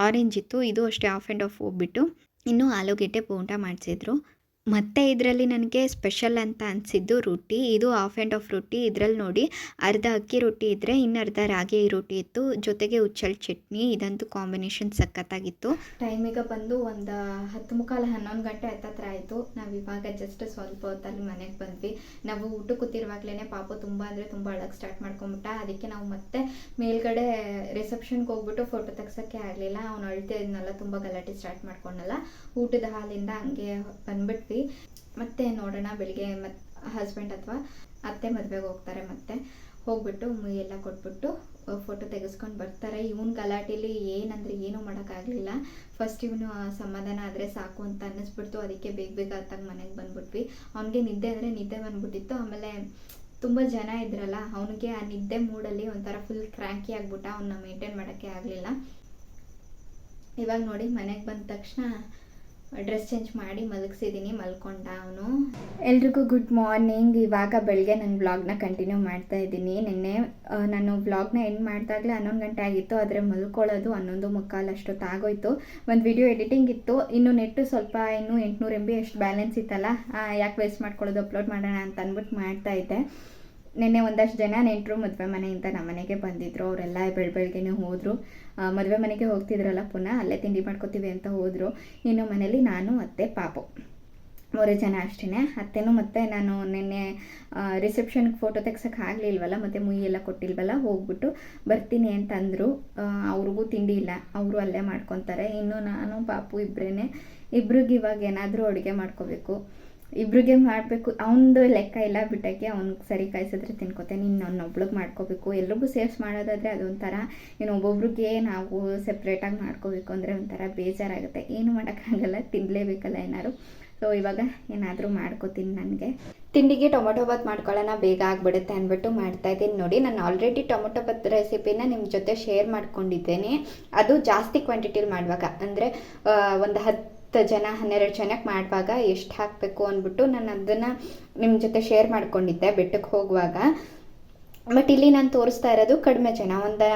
ಆರೆಂಜ್ ಇತ್ತು. ಇದು ಅಷ್ಟೇ ಆಫ್ ಆ್ಯಂಡ್ ಆಫ್ ಹೋಗ್ಬಿಟ್ಟು. ಇನ್ನು ಆಲೂಗೆಡ್ಡೆ ಬೋಂಡ ಮಾಡಿಸಿದ್ರು. ಮತ್ತು ಇದರಲ್ಲಿ ನನಗೆ ಸ್ಪೆಷಲ್ ಅಂತ ಅನಿಸಿದ್ದು ರೊಟ್ಟಿ. ಇದು ಆಫ್ ಆ್ಯಂಡ್ ಆಫ್ ರೊಟ್ಟಿ. ಇದರಲ್ಲಿ ನೋಡಿ ಅರ್ಧ ಅಕ್ಕಿ ರೊಟ್ಟಿ ಇದ್ದರೆ ಇನ್ನರ್ಧ ರಾಗಿ ರೊಟ್ಟಿ ಇತ್ತು, ಜೊತೆಗೆ ಉಚ್ಚಲ್ ಚಟ್ನಿ. ಇದಂತೂ ಕಾಂಬಿನೇಷನ್ ಸಖತ್ತಾಗಿತ್ತು. ಟೈಮಿಗೆ ಬಂದು ಒಂದು 10:45-11 ಗಂಟೆ ಹತ್ತತ್ರ ಆಯಿತು. ನಾವು ಇವಾಗ ಜಸ್ಟ್ ಸ್ವಲ್ಪ ಹೊತ್ತಲ್ಲಿ ಮನೆಗೆ ಬಂದ್ವಿ. ನಾವು ಊಟಕ್ಕೆ ಕೂತಿರುವಾಗಲೇ ಪಾಪು ತುಂಬ ಅಂದರೆ ತುಂಬ ಅಳಕ್ಕೆ ಸ್ಟಾರ್ಟ್ ಮಾಡ್ಕೊಂಬಿಟ್ಟ. ಅದಕ್ಕೆ ನಾವು ಮತ್ತೆ ಮೇಲ್ಗಡೆ ರಿಸೆಪ್ಷನ್ಗೆ ಹೋಗ್ಬಿಟ್ಟು ಫೋಟೋ ತೆಗ್ಸೋಕ್ಕೆ ಆಗಲಿಲ್ಲ. ಅವ್ನು ಅಳ್ತಾ ಇದ್ನಲ್ಲ, ತುಂಬ ಗಲಾಟೆ ಸ್ಟಾರ್ಟ್ ಮಾಡ್ಕೊಂಡಲ್ಲ. ಊಟದ ಹಾಲಿಂದ ಹಂಗೆ ಬಂದ್ಬಿಟ್ವಿ. ಮತ್ತೆ ನೋಡೋಣ ಬೆಳಿಗ್ಗೆ ಹಸ್ಬೆಂಡ್ ಅಥವಾ ಅತ್ತೆ ಮದುವೆಗೆ ಹೋಗ್ತಾರೆ. ಮತ್ತೆ ಹೋಗ್ಬಿಟ್ಟು ಮುಯಿ ಎಲ್ಲ ಕೊಟ್ಬಿಟ್ಟು ಫೋಟೋ ತೆಗೆಸ್ಕೊಂಡು ಬರ್ತಾರೆ. ಇವನ್ ಗಲಾಟೆಲಿ ಏನಂದರೆ ಏನೂ ಮಾಡೋಕ್ಕಾಗಲಿಲ್ಲ. ಫಸ್ಟ್ ಇವನು ಸಮಾಧಾನ ಆದರೆ ಸಾಕು ಅಂತ ಅನ್ನಿಸ್ಬಿಡ್ತು. ಅದಕ್ಕೆ ಬೇಗ ಬೇಗ ಅತ್ತಾಗ ಮನೆಗೆ ಬಂದ್ಬಿಟ್ವಿ. ಅವನಿಗೆ ನಿದ್ದೆ ಅಂದರೆ ನಿದ್ದೆ ಬಂದ್ಬಿಟ್ಟಿತ್ತು. ಆಮೇಲೆ ತುಂಬ ಜನ ಇದ್ರಲ್ಲ, ಅವನಿಗೆ ಆ ನಿದ್ದೆ ಮೂಡಲ್ಲಿ ಒಂಥರ ಫುಲ್ ಕ್ರ್ಯಾಂಕಿ ಆಗಿಬಿಟ್ಟ. ಅವನ್ನ ಮೇಂಟೈನ್ ಮಾಡೋಕ್ಕೆ ಆಗಲಿಲ್ಲ. ಇವಾಗ ನೋಡಿ ಮನೆಗೆ ಬಂದ ತಕ್ಷಣ ಡ್ರೆಸ್ ಚೇಂಜ್ ಮಾಡಿ ಮಲಗಿಸಿದ್ದೀನಿ, ಮಲ್ಕೊಂಡ ಅವನು. ಎಲ್ರಿಗೂ ಗುಡ್ ಮಾರ್ನಿಂಗ್. ಇವಾಗ ಬೆಳಗ್ಗೆ ನನ್ನ ವ್ಲಾಗ್ನ ಕಂಟಿನ್ಯೂ ಮಾಡ್ತಾ ಇದ್ದೀನಿ. ನಿನ್ನೆ ನಾನು ವ್ಲಾಗ್ನ ಎಂಡ್ ಮಾಡಿದಾಗಲೇ 11 ಗಂಟೆ ಆಗಿತ್ತು, ಆದರೆ ಮಲ್ಕೊಳ್ಳೋದು 11:15 ಅಷ್ಟೊತ್ತಾಗೋಯ್ತು. ಒಂದು ವಿಡಿಯೋ ಎಡಿಟಿಂಗ್ ಇತ್ತು, ಇನ್ನು ನೆಟ್ಟು ಸ್ವಲ್ಪ ಇನ್ನೂ 800 MB ಅಷ್ಟು ಬ್ಯಾಲೆನ್ಸ್ ಇತ್ತಲ್ಲ, ಯಾಕೆ ವೇಸ್ಟ್ ಮಾಡ್ಕೊಳ್ಳೋದು, ಅಪ್ಲೋಡ್ ಮಾಡೋಣ ಅಂತ ಅಂದ್ಬಿಟ್ಟು ಮಾಡ್ತಾಯಿದ್ದೆ. ನಿನ್ನೆ ಒಂದಷ್ಟು ಜನ ನೆಂಟರು ಮದುವೆ ಮನೆಯಿಂದ ನಮ್ಮ ಮನೆಗೆ ಬಂದಿದ್ದರು. ಅವರೆಲ್ಲ ಬೆಳಗ್ಗೆನೇ ಹೋದರು. ಮದುವೆ ಮನೆಗೆ ಹೋಗ್ತಿದ್ರಲ್ಲ, ಪುನಃ ಅಲ್ಲೇ ತಿಂಡಿ ಮಾಡ್ಕೋತೀವಿ ಅಂತ ಹೋದರು. ಇನ್ನು ಮನೇಲಿ ನಾನು ಅತ್ತೆ ಪಾಪು 3 ಜನ ಅಷ್ಟೇ. ಅತ್ತೆನೂ ಮತ್ತು ನಾನು ನಿನ್ನೆ ರಿಸೆಪ್ಷನ್ಗೆ ಫೋಟೋ ತೆಗ್ಸೋಕ್ಕೆ ಆಗಲಿಲ್ವಲ್ಲ, ಮತ್ತು ಮುಯ್ಯೆಲ್ಲ ಕೊಟ್ಟಿಲ್ವಲ್ಲ, ಹೋಗ್ಬಿಟ್ಟು ಬರ್ತೀನಿ ಅಂತಂದರು. ಅವ್ರಿಗೂ ತಿಂಡಿ ಇಲ್ಲ, ಅವರು ಅಲ್ಲೇ ಮಾಡ್ಕೊತಾರೆ. ಇನ್ನು ನಾನು ಪಾಪು ಇಬ್ರಿಗೆ ಇವಾಗ ಏನಾದರೂ ಅಡುಗೆ ಮಾಡ್ಕೋಬೇಕು. ಇಬ್ರಿಗೆ ಮಾಡಬೇಕು. ಅವನದು ಲೆಕ್ಕ ಇಲ್ಲ ಬಿಟ್ಟಕ್ಕೆ, ಅವ್ನಿಗೆ ಸರಿ ಕಾಯಿಸಿದ್ರೆ ತಿನ್ಕೋತೇನೆ, ಇನ್ನು ಅವನೊಬ್ಳಿಗೆ ಮಾಡ್ಕೋಬೇಕು. ಎಲ್ರಿಗೂ ಸೇರ್ಸ್ ಮಾಡೋದಾದರೆ ಅದೊಂಥರ, ಇನ್ನು ಒಬ್ಬೊಬ್ರಿಗೆ ನಾವು ಸೆಪ್ರೇಟಾಗಿ ಮಾಡ್ಕೋಬೇಕು ಅಂದರೆ ಒಂಥರ ಬೇಜಾರಾಗುತ್ತೆ. ಏನು ಮಾಡೋಕ್ಕಾಗಲ್ಲ, ತಿನ್ನಲೇಬೇಕಲ್ಲ ಏನಾದ್ರು. ಸೊ ಇವಾಗ ಏನಾದರೂ ಮಾಡ್ಕೋತೀನಿ. ನನಗೆ ತಿಂಡಿಗೆ ಟೊಮೊಟೊ ಬಾತ್ ಮಾಡ್ಕೊಳ್ಳೋಣ, ಬೇಗ ಆಗಿಬಿಡುತ್ತೆ ಅಂದ್ಬಿಟ್ಟು ಮಾಡ್ತಾಯಿದ್ದೀನಿ. ನೋಡಿ, ನಾನು ಆಲ್ರೆಡಿ ಟೊಮೊಟೊ ಬಾತ್ ರೆಸಿಪಿನ ನಿಮ್ಮ ಜೊತೆ ಶೇರ್ ಮಾಡ್ಕೊಂಡಿದ್ದೇನೆ. ಅದು ಜಾಸ್ತಿ ಕ್ವಾಂಟಿಟಿಲಿ ಮಾಡುವಾಗ, ಅಂದರೆ ಒಂದು 10 ಜನ 12 ಜನಕ್ಕೆ ಮಾಡುವಾಗ ಎಷ್ಟು ಹಾಕಬೇಕು ಅಂದ್ಬಿಟ್ಟು ನಾನು ಅದನ್ನು ನಿಮ್ಮ ಜೊತೆ ಶೇರ್ ಮಾಡ್ಕೊಂಡಿದ್ದೆ ಬೆಟ್ಟಕ್ಕೆ ಹೋಗುವಾಗ. ಬಟ್ ಇಲ್ಲಿ ನಾನು ತೋರಿಸ್ತಾ ಇರೋದು ಕಡಿಮೆ ಜನ, ಒಂದು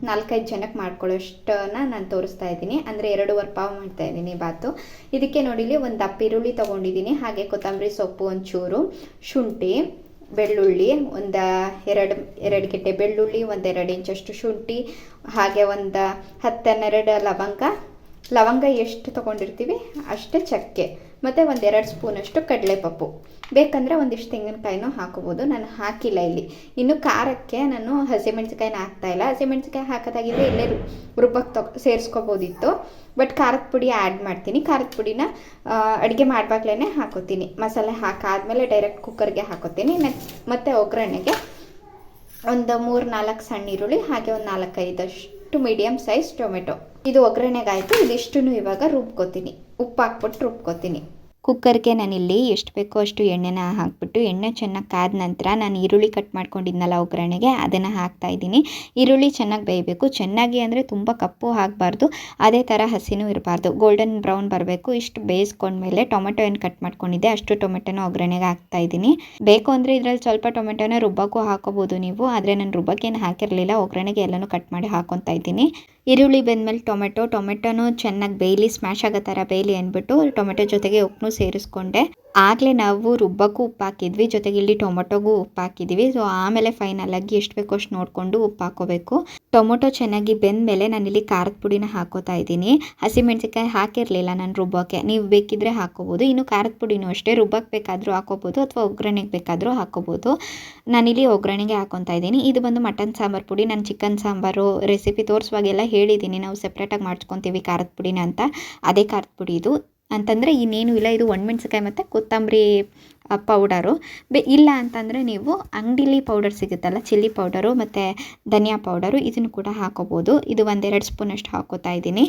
4-5 ಜನಕ್ಕೆ ಮಾಡ್ಕೊಳ್ಳೋಷ್ಟನ್ನ ನಾನು ತೋರಿಸ್ತಾ ಇದ್ದೀನಿ. ಅಂದರೆ 2.5 ಪಾವ್ ಮಾಡ್ತಾಯಿದ್ದೀನಿ ಬಾತು. ಇದಕ್ಕೆ ನೋಡಿ, ಇಲ್ಲಿ ಒಂದು ದಪ್ಪ ಈರುಳ್ಳಿ ತೊಗೊಂಡಿದ್ದೀನಿ, ಹಾಗೆ ಕೊತ್ತಂಬರಿ ಸೊಪ್ಪು ಒಂಚೂರು, ಶುಂಠಿ, ಬೆಳ್ಳುಳ್ಳಿ ಒಂದು 2 ಗೆಡ್ಡೆ ಬೆಳ್ಳುಳ್ಳಿ, ಒಂದು 2 ಇಂಚಷ್ಟು ಶುಂಠಿ, ಹಾಗೆ ಒಂದು 10-12 ಲವಂಗ ಎಷ್ಟು ತೊಗೊಂಡಿರ್ತೀವಿ ಅಷ್ಟೇ ಚಕ್ಕೆ, ಮತ್ತು ಒಂದು 2 ಸ್ಪೂನಷ್ಟು ಕಡಲೆಪಪ್ಪು. ಬೇಕಂದರೆ ಒಂದಿಷ್ಟು ತೆಂಗಿನಕಾಯಿನೂ ಹಾಕೋಬೋದು. ನಾನು ಹಾಕಿಲ್ಲ ಇಲ್ಲಿ. ಇನ್ನು ಖಾರಕ್ಕೆ ನಾನು ಹಸಿಮೆಣ್ಸಿಕಾಯಿನ ಹಾಕ್ತಾಯಿಲ್ಲ. ಹಸಿಮೆಣ್ಸಿಕಾಯಿ ಹಾಕೋದಾಗಿದ್ದರೆ ಇಲ್ಲೇ ರುಬ್ಬಕ್ಕೆ ಸೇರಿಸ್ಕೋಬೋದಿತ್ತು. ಬಟ್ ಖಾರದ ಪುಡಿ ಆ್ಯಡ್ ಮಾಡ್ತೀನಿ. ಖಾರದ ಪುಡಿನ ಅಡುಗೆ ಮಾಡುವಾಗಲೇ ಹಾಕೋತೀನಿ. ಮಸಾಲೆ ಹಾಕಾದ್ಮೇಲೆ ಡೈರೆಕ್ಟ್ ಕುಕ್ಕರ್ಗೆ ಹಾಕೋತೀನಿ. ಮತ್ತು ಒಗ್ಗರಣೆಗೆ ಒಂದು 3-4 ಸಣ್ಣ ಈರುಳ್ಳಿ, ಹಾಗೆ ಒಂದು 4-5 ಮೀಡಿಯಮ್ ಸೈಜ್ ಟೊಮೆಟೊ. ಇದು ಒಗ್ಗರಣೆಗಾಯಿತು. ಇದಿಷ್ಟನ್ನು ಇವಾಗ ರುಬ್ಕೋತೀನಿ, ಉಪ್ಪು ಹಾಕ್ಬಿಟ್ಟು ರುಬ್ಕೋತೀನಿ. ಕುಕ್ಕರ್ಗೆ ನಾನಿಲ್ಲಿ ಎಷ್ಟು ಬೇಕೋ ಅಷ್ಟು ಎಣ್ಣೆನ ಹಾಕ್ಬಿಟ್ಟು, ಎಣ್ಣೆ ಚೆನ್ನಾಗಿ ಕಾದ ನಂತರ ನಾನು ಈರುಳ್ಳಿ ಕಟ್ ಮಾಡ್ಕೊಂಡಿದ್ನಲ್ಲ ಒಗ್ಗರಣೆಗೆ, ಅದನ್ನು ಹಾಕ್ತಾಯಿದ್ದೀನಿ. ಈರುಳ್ಳಿ ಚೆನ್ನಾಗಿ ಬೇಯಬೇಕು. ಚೆನ್ನಾಗಿ ಅಂದರೆ ತುಂಬ ಕಪ್ಪು ಆಗಬಾರ್ದು, ಅದೇ ಥರ ಹಸಿನೂ ಇರಬಾರ್ದು, ಗೋಲ್ಡನ್ ಬ್ರೌನ್ ಬರಬೇಕು. ಇಷ್ಟು ಬೇಯಿಸ್ಕೊಂಡ್ಮೇಲೆ ಟೊಮೆಟೊ ಏನು ಕಟ್ ಮಾಡ್ಕೊಂಡಿದ್ದೆ ಅಷ್ಟು ಟೊಮೆಟೊನ ಒಗ್ಗರಣೆಗೆ ಹಾಕ್ತಾಯಿದ್ದೀನಿ. ಬೇಕು ಅಂದರೆ ಇದರಲ್ಲಿ ಸ್ವಲ್ಪ ಟೊಮೆಟೊನ ರುಬ್ಬಕ್ಕೂ ಹಾಕೋಬೋದು ನೀವು, ಆದರೆ ನಾನು ರುಬ್ಬಕ್ಕೇನು ಹಾಕಿರಲಿಲ್ಲ, ಒಗ್ಗರಣೆಗೆ ಎಲ್ಲನೂ ಕಟ್ ಮಾಡಿ ಹಾಕ್ಕೊತಾ ಇದ್ದೀನಿ. ಈರುಳ್ಳಿ ಬೆಂದಮೇಲೆ ಟೊಮೆಟೊನೂ ಚೆನ್ನಾಗಿ ಬೇಯಲಿ, ಸ್ಮ್ಯಾಶ್ ಆಗೋ ಥರ ಬೇಯಲಿ ಅಂದ್ಬಿಟ್ಟು ಟೊಮೆಟೊ ಜೊತೆಗೆ ಉಪ್ಪನ್ನು ಸೇರಿಸ್ಕೊಂಡೆ. ಆಗಲೇ ನಾವು ರುಬ್ಬಕ್ಕೂ ಉಪ್ಪು ಹಾಕಿದ್ವಿ, ಜೊತೆಗೆ ಇಲ್ಲಿ ಟೊಮೊಟೊಗೂ ಉಪ್ಪು ಹಾಕಿದ್ವಿ. ಸೊ ಆಮೇಲೆ ಫೈನಲಾಗಿ ಎಷ್ಟು ಬೇಕೋ ಅಷ್ಟು ನೋಡಿಕೊಂಡು ಉಪ್ಪು ಹಾಕೋಬೇಕು. ಟೊಮೊಟೊ ಚೆನ್ನಾಗಿ ಬೆಂದಮೇಲೆ ನಾನಿಲ್ಲಿ ಖಾರದ ಪುಡಿನ ಹಾಕೋತಾ ಇದ್ದೀನಿ. ಹಸಿಮೆಣ್ಸಿಕಾಯಿ ಹಾಕಿರಲಿಲ್ಲ ನಾನು ರುಬ್ಬಕ್ಕೆ, ನೀವು ಬೇಕಿದ್ದರೆ ಹಾಕೋಬೋದು. ಇನ್ನು ಖಾರದ ಪುಡಿನೂ ಅಷ್ಟೇ, ರುಬ್ಬಕ್ಕೆ ಬೇಕಾದರೂ ಹಾಕೋಬೋದು ಅಥವಾ ಒಗ್ಗರಣೆಗೆ ಬೇಕಾದರೂ ಹಾಕೋಬೋದು. ನಾನಿಲ್ಲಿ ಒಗ್ಗರಣೆಗೆ ಹಾಕೊತಾ ಇದ್ದೀನಿ. ಇದು ಬಂದು ಮಟನ್ ಸಾಂಬಾರು ಪುಡಿ. ನಾನು ಚಿಕನ್ ಸಾಂಬಾರು ರೆಸಿಪಿ ತೋರಿಸುವಾಗೆಲ್ಲ ಹೇಳಿದ್ದೀನಿ, ನಾವು ಸಪ್ರೇಟಾಗಿ ಮಾಡ್ಕೊತೀವಿ ಖಾರದ ಪುಡಿನ ಅಂತ. ಅದೇ ಖಾರದ ಪುಡಿ ಇದು. ಅಂತಂದರೆ ಇನ್ನೇನು ಇಲ್ಲ, ಇದು ಒಣಮೆಣ್ಸಿಕಾಯಿ ಮತ್ತು ಕೊತ್ತಂಬರಿ ಪೌಡರು. ಇಲ್ಲ ಅಂತಂದರೆ ನೀವು ಅಂಗಡಿಲಿ ಪೌಡರ್ ಸಿಗುತ್ತಲ್ಲ, ಚಿಲ್ಲಿ ಪೌಡರು ಮತ್ತು ಧನಿಯಾ ಪೌಡರು, ಇದನ್ನು ಕೂಡ ಹಾಕೋಬೋದು. ಇದು 1-2 ಸ್ಪೂನಷ್ಟು ಹಾಕೋತಾ ಇದ್ದೀನಿ.